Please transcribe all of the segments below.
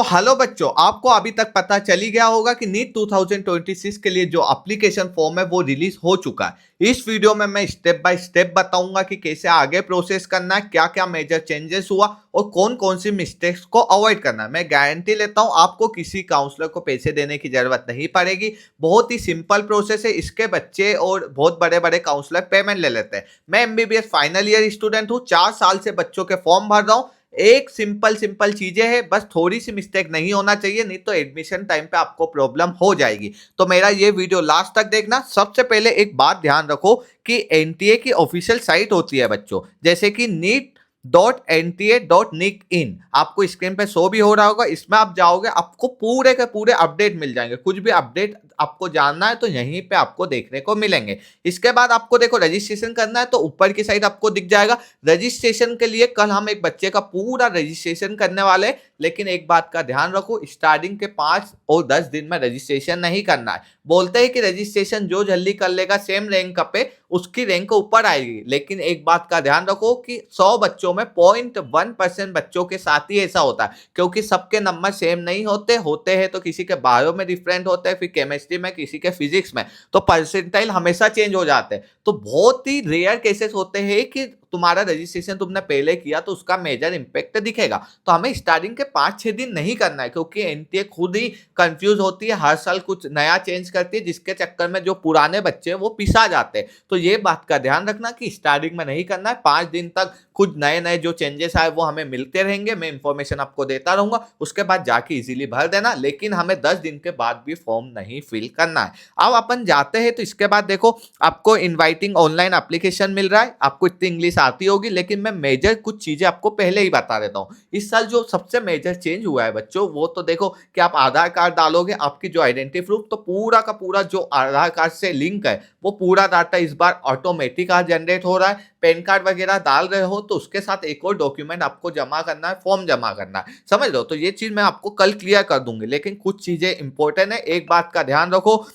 Hello बच्चों, आपको अभी तक पता चल ही गया होगा कि नीट 2026 के लिए जो एप्लीकेशन फॉर्म है वो रिलीज हो चुका है। इस वीडियो में मैं स्टेप बाय स्टेप बताऊंगा कि कैसे आगे प्रोसेस करना है, क्या क्या मेजर चेंजेस हुआ और कौन कौन सी मिस्टेक्स को अवॉइड करना है। मैं गारंटी लेता हूं आपको किसी काउंसलर को पैसे देने की जरूरत नहीं पड़ेगी। बहुत ही सिंपल प्रोसेस है। इसके बच्चे और बहुत बड़े बड़े काउंसलर पेमेंट ले लेते हैं। मैं एमबीबीएस फाइनल ईयर स्टूडेंट हूँ, 4 साल से बच्चों के फॉर्म भर रहा हूँ। एक सिंपल सिंपल चीजें हैं, बस थोड़ी सी मिस्टेक नहीं होना चाहिए, नहीं तो एडमिशन टाइम पे आपको प्रॉब्लम हो जाएगी। तो मेरा ये वीडियो लास्ट तक देखना। सबसे पहले एक बात ध्यान रखो कि एनटीए की ऑफिशियल साइट होती है बच्चों, जैसे कि NEET.NTA.NIC.IN, आपको स्क्रीन पे शो भी हो रहा होगा। इसमें आप जाओगे, आपको पूरे के पूरे अपडेट मिल जाएंगे। कुछ भी अपडेट आपको जानना है तो यहीं पे आपको देखने को मिलेंगे। इसके बाद आपको देखो रजिस्ट्रेशन करना है तो ऊपर की साइड आपको दिख जाएगा। रजिस्ट्रेशन के लिए कल हम एक बच्चे का पूरा रजिस्ट्रेशन करने वाले हैं, लेकिन एक बात का ध्यान रखो, स्टार्टिंग के 5 और 10 दिन में रजिस्ट्रेशन नहीं करना है। बोलते हैं कि रजिस्ट्रेशन जो जल्दी कर लेगा सेम रैंक पे उसकी रैंक ऊपर आएगी, लेकिन एक बात का ध्यान रखो कि 100 बच्चों में 0.1% बच्चों के साथ ही ऐसा होता है, क्योंकि सबके नंबर सेम नहीं होते हैं तो किसी के बायो में डिफरेंट होते हैं, फिर केमिस्ट्री में, किसी के फिजिक्स में, तो परसेंटाइल हमेशा चेंज हो जाते हैं। तो बहुत ही रेयर केसेस होते हैं कि तुम्हारा रजिस्ट्रेशन तुमने पहले किया तो उसका मेजर इंपैक्ट दिखेगा। तो हमें स्टार्टिंग के 5-6 दिन नहीं करना है, क्योंकि एनटीए खुद ही कंफ्यूज होती है, हर साल कुछ नया चेंज करती है, जिसके चक्कर में जो पुराने बच्चे हैं वो पिसा जाते हैं। तो ये बात का ध्यान रखना कि स्टार्टिंग में नहीं करना है। 5 दिन तक खुद नए नए जो चेंजेस आए वो हमें मिलते रहेंगे, मैं इंफॉर्मेशन आपको देता रहूंगा, उसके बाद जाके इजीली भर देना। लेकिन हमें 10 दिन के बाद भी फॉर्म नहीं फिल करना है। अब अपन जाते हैं तो इसके बाद देखो, आपको इनवाइटिंग ऑनलाइन एप्लीकेशन मिल रहा है। आपको इतनी इंग्लिश आती होगी, लेकिन मैं मेजर कुछ चीजें आपको पहले ही बता देता हूँ। इस साल जो सबसे मेजर चेंज हुआ है बच्चों, वो तो देखो कि आप आधार कार्ड डालोगे, आपकी जो आइडेंटिटी प्रूफ, तो पूरा का पूरा जो आधार कार्ड से लिंक है वो पूरा डाटा इस बार ऑटोमेटिक जनरेट हो रहा है। पैन कार्ड वगैरह डाल रहे हो तो उसके साथ एक और डॉक्यूमेंट आपको जमा करना है, फॉर्म जमा करना है, समझ लो। तो ये चीज मैं आपको कल क्लियर कर दूंगी, लेकिन कुछ चीजें इंपॉर्टेंट है, एक बात का ध्यान रखो।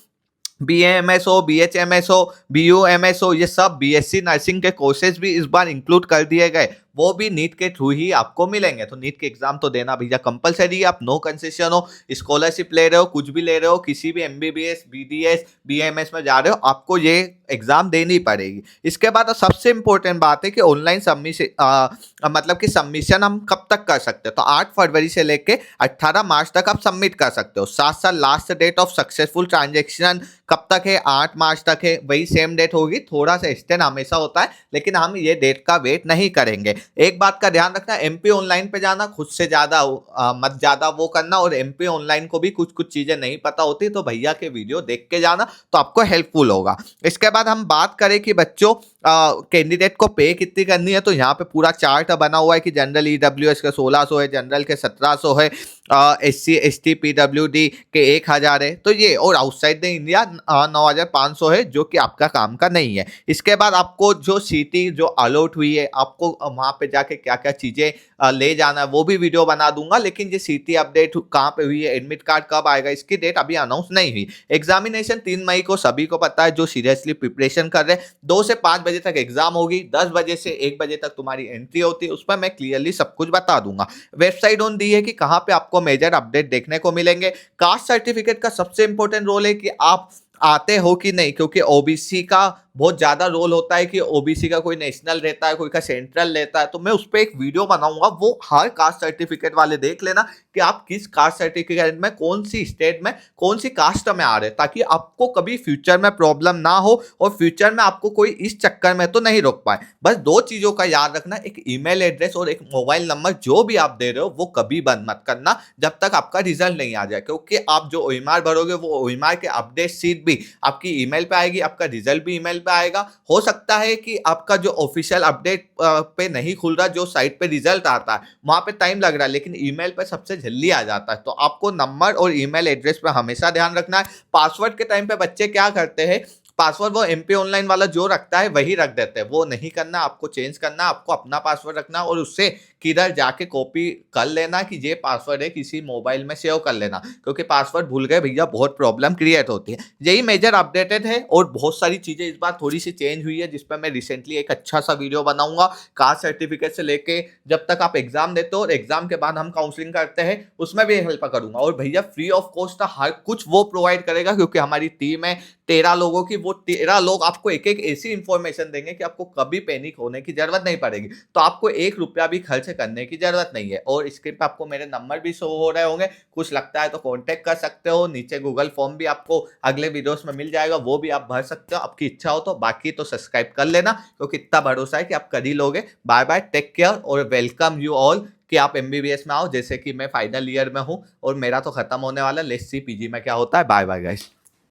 BAMS हो, BHMS हो, BUMS हो, ये सब BSc नर्सिंग के कोर्सेज भी इस बार इंक्लूड कर दिए गए, वो भी नीट के थ्रू ही आपको मिलेंगे। तो नीट के एग्जाम तो देना भैया कंपलसरी है। आप नो कंसेशन हो, स्कॉलरशिप ले रहे हो, कुछ भी ले रहे हो, किसी भी MBBS BDS BAMS में जा रहे हो, आपको ये एग्जाम देनी पड़ेगी। इसके बाद सबसे इंपॉर्टेंट बात है कि ऑनलाइन सबमिशन, मतलब कि सबमिशन हम कब तक कर सकते हैं, तो 8 फरवरी से लेके 18 मार्च तक आप सबमिट कर सकते हो। साथ साथ last date of successful transaction कब तक है, 8 मार्च तक है, वही सेम डेट होगी। थोड़ा सा एक्सटेंड हमेशा होता है, लेकिन हम ये डेट का वेट नहीं करेंगे। एक बात का ध्यान रखना, MP ऑनलाइन पे जाना, खुद से ज्यादा मत ज्यादा वो करना। और MP ऑनलाइन को भी कुछ कुछ चीजें नहीं पता होती तो भैया के वीडियो देख के जाना, तो आपको हेल्पफुल होगा। इसके बाद हम बात करें कि बच्चों कैंडिडेट को पे कितनी करनी है, तो यहाँ पे पूरा चार्ट बना हुआ है कि जनरल EWS के 1600 है, जनरल के 1700 है, SC ST PWD के 1000 है, तो ये, और आउटसाइड इंडिया 9500 है, जो कि आपका काम का नहीं है। इसके बाद आपको जो सीटी जो अलॉट हुई है, आपको वहां पे जाके क्या क्या चीजें ले जाना है वो भी वीडियो बना दूंगा। लेकिन ये सीटी अपडेट कहाँ पे हुई है, एडमिट कार्ड कब आएगा, इसकी डेट अभी अनाउंस नहीं हुई। एग्जामिनेशन 3 मई को सभी को पता है जो सीरियसली प्रिपरेशन कर रहे हैं। 2 से 5 बजे तक एग्जाम होगी, 10 बजे से 1 बजे तक तुम्हारी एंट्री होती है, उस पर मैं क्लियरली सब कुछ बता दूंगा। वेबसाइट ऑन दी है कि कहाँ पे आपको मेजर अपडेट देखने को मिलेंगे। कास्ट सर्टिफिकेट का सबसे इंपॉर्टेंट रोल है कि आप आते हो कि नहीं, क्योंकि ओबीसी का बहुत ज्यादा रोल होता है कि ओबीसी का कोई नेशनल रहता है, कोई का सेंट्रल रहता है। तो मैं उस पर एक वीडियो बनाऊंगा, वो हर कास्ट सर्टिफिकेट वाले देख लेना कि आप किस कास्ट सर्टिफिकेट में, कौन सी स्टेट में, कौन सी कास्ट में आ रहे हैं, ताकि आपको कभी फ्यूचर में प्रॉब्लम ना हो और फ्यूचर में आपको कोई इस चक्कर में तो नहीं रोक पाए। बस 2 चीजों का याद रखना, एक ईमेल एड्रेस और एक मोबाइल नंबर, जो भी आप दे रहे हो वो कभी बंद मत करना जब तक आपका रिजल्ट नहीं आ जाए, क्योंकि आप जो OMR भरोगे वो OMR के अपडेट शीट भी आपकी ईमेल पे आएगी, आपका रिजल्ट भी ईमेल पे आएगा। हो सकता है कि आपका जो ऑफिशियल अपडेट पे नहीं खुल रहा, जो साइट पे रिजल्ट आता है वहां पे टाइम लग रहा है, लेकिन ईमेल पे सबसे जल्दी आ जाता है। तो आपको नंबर और ईमेल एड्रेस पे हमेशा ध्यान रखना है। पासवर्ड के टाइम पे बच्चे क्या करते हैं, पासवर्ड वो MP ऑनलाइन वाला जो रखता है वही रख देते हैं, वो नहीं करना, आपको चेंज करना, आपको अपना पासवर्ड रखना और उससे किधर जाके कॉपी कर लेना कि ये पासवर्ड है, किसी मोबाइल में सेव कर लेना, क्योंकि पासवर्ड भूल गए भैया बहुत प्रॉब्लम क्रिएट होती है। यही मेजर अपडेटेड है और बहुत सारी चीजें इस बार थोड़ी सी चेंज हुई है, जिस पर मैं रिसेंटली एक अच्छा सा वीडियो बनाऊंगा। कास्ट सर्टिफिकेट से लेके जब तक आप एग्जाम देते हो और एग्जाम के बाद हम काउंसलिंग करते हैं, उसमें भी हेल्प करूंगा। और भैया फ्री ऑफ कॉस्ट हर कुछ वो प्रोवाइड करेगा, क्योंकि हमारी टीम है 13 लोगों की। वो 13 लोग आपको एक एक ऐसी इंफॉर्मेशन देंगे कि आपको कभी पैनिक होने की जरूरत नहीं पड़ेगी। तो आपको 1 रुपया भी खर्च करने की जरूरत नहीं है। और स्क्रीन पे आपको मेरे नंबर भी शो हो रहे होंगे, कुछ लगता है तो कांटेक्ट कर सकते हो। नीचे गूगल फॉर्म भी आपको अगले वीडियोस में मिल जाएगा, वो भी आप भर सकते हो आपकी इच्छा हो तो। बाकी तो सब्सक्राइब कर लेना, क्योंकि इतना भरोसा है कि आप कर ही लोगे। बाय बाय, टेक केयर और वेलकम यू ऑल कि आप एमबीबीएस में आओ। जैसे कि मैं फाइनल ईयर में हूँ और मेरा तो खत्म होने वाला है। लेट्स सी पीजी में क्या होता है। Bye bye guys.